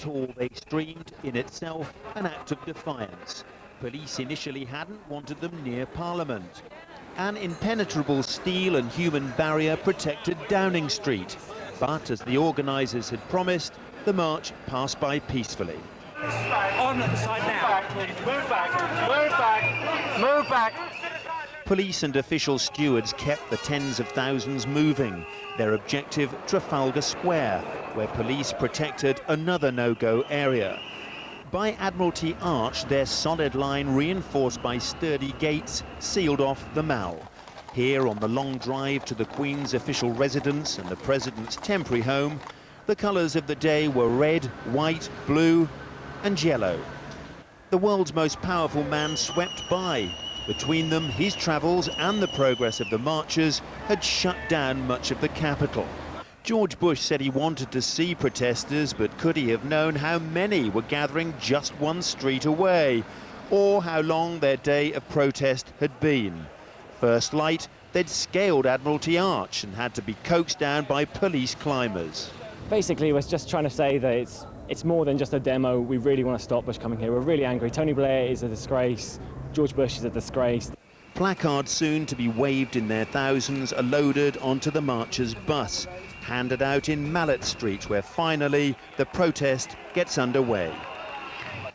all they streamed, in itself an act of defiance. Police initially hadn't wanted them near Parliament. An impenetrable steel and human barrier protected Downing Street. But as the organisers had promised, the march passed by peacefully. On the side now. Move back, move back, move back. Police and official stewards kept the tens of thousands moving. Their objective, Trafalgar Square, where police protected another no-go area. By Admiralty Arch, their solid line, reinforced by sturdy gates, sealed off the Mall. Here, on the long drive to the Queen's official residence and the President's temporary home, the colours of the day were red, white, blue and yellow. The world's most powerful man swept by. Between them, his travels and the progress of the marchers had shut down much of the capital. George Bush said he wanted to see protesters, but could he have known how many were gathering just one street away, or how long their day of protest had been? First light, they'd scaled Admiralty Arch and had to be coaxed down by police climbers. Basically, we're just trying to say that it's more than just a demo. We really want to stop Bush coming here. We're really angry. Tony Blair is a disgrace. George Bush is a disgrace. Placards soon to be waved in their thousands are loaded onto the marchers' bus, handed out in Mallet Street, where finally the protest gets underway.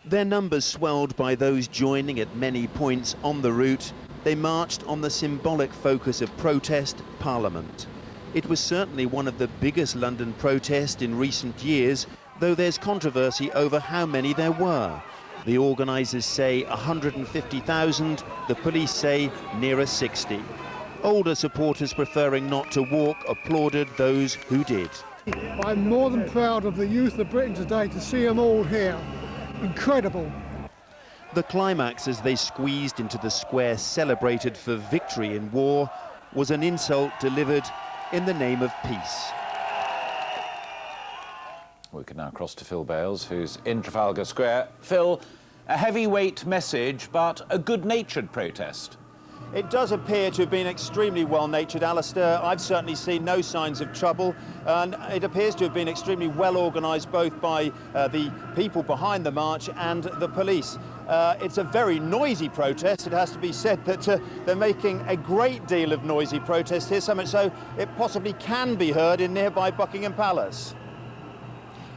Their numbers swelled by those joining at many points on the route. They marched on the symbolic focus of protest, Parliament. It was certainly one of the biggest London protests in recent years, though there's controversy over how many there were. The organisers say 150,000, the police say nearer 60. Older supporters preferring not to walk applauded those who did. I'm more than proud of the youth of Britain today to see them all here. Incredible. The climax, as they squeezed into the square celebrated for victory in war, was an insult delivered in the name of peace. We can now cross to Phil Bales, who's in Trafalgar Square. Phil, a heavyweight message, but a good-natured protest. It does appear to have been extremely well-natured, Alistair. I've certainly seen no signs of trouble, and it appears to have been extremely well-organised both by the people behind the march and the police. It's a very noisy protest. It has to be said that they're making a great deal of noisy protest here, so much so it possibly can be heard in nearby Buckingham Palace.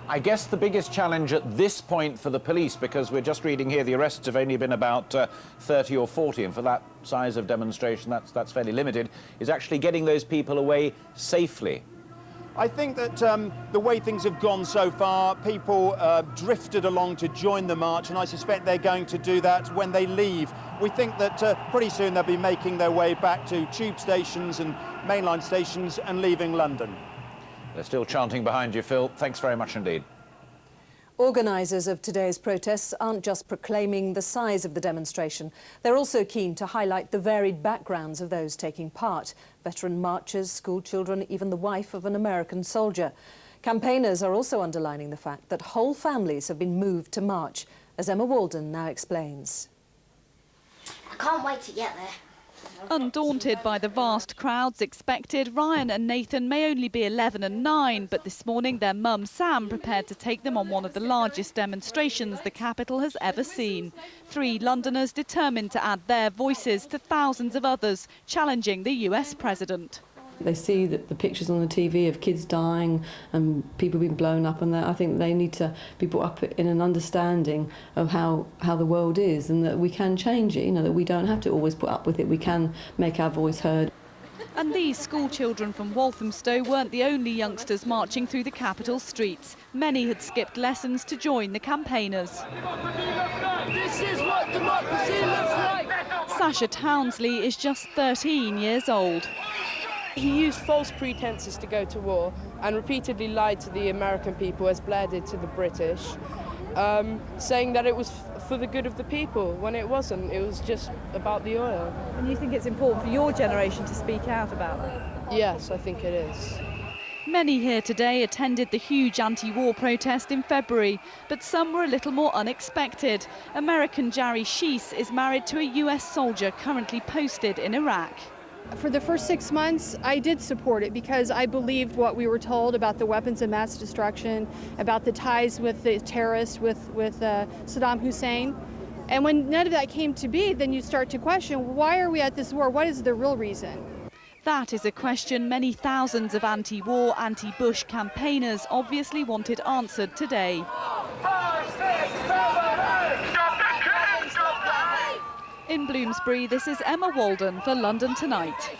I guess the biggest challenge at this point for the police, because we're just reading here the arrests have only been about 30 or 40, and for that size of demonstration that's fairly limited, is actually getting those people away safely. I think that the way things have gone so far, people drifted along to join the march, and I suspect they're going to do that when they leave. We think that pretty soon they'll be making their way back to tube stations and mainline stations and leaving London. They're still chanting behind you, Phil. Thanks very much indeed. Organisers of today's protests aren't just proclaiming the size of the demonstration. They're also keen to highlight the varied backgrounds of those taking part. Veteran marchers, school children, even the wife of an American soldier. Campaigners are also underlining the fact that whole families have been moved to march, as Emma Walden now explains. I can't wait to get there. Undaunted by the vast crowds expected, Ryan and Nathan may only be 11 and 9, but this morning their mum Sam prepared to take them on one of the largest demonstrations the capital has ever seen. 3 Londoners determined to add their voices to thousands of others challenging the US president. They see the pictures on the TV of kids dying and people being blown up, and I think they need to be brought up in an understanding of how the world is, and that we can change it, you know, that we don't have to always put up with it, we can make our voice heard. And these school children from Walthamstow weren't the only youngsters marching through the capital streets. Many had skipped lessons to join the campaigners. This is what democracy looks like! Sasha Townsley is just 13 years old. He used false pretenses to go to war and repeatedly lied to the American people, as Blair did to the British, saying that it was for the good of the people, when it wasn't. It was just about the oil. And you think it's important for your generation to speak out about that? Yes, I think it is. Many here today attended the huge anti-war protest in February, but some were a little more unexpected. American Jerry Sheese is married to a US soldier currently posted in Iraq. For the first 6 months, I did support it because I believed what we were told about the weapons of mass destruction, about the ties with the terrorists, with Saddam Hussein. And when none of that came to be, then you start to question, why are we at this war? What is the real reason? That is a question many thousands of anti-war, anti-Bush campaigners obviously wanted answered today. 5, 6, 7, 8! Stop the killing! Stop the hate! In Bloomsbury, this is Emma Walden for London Tonight.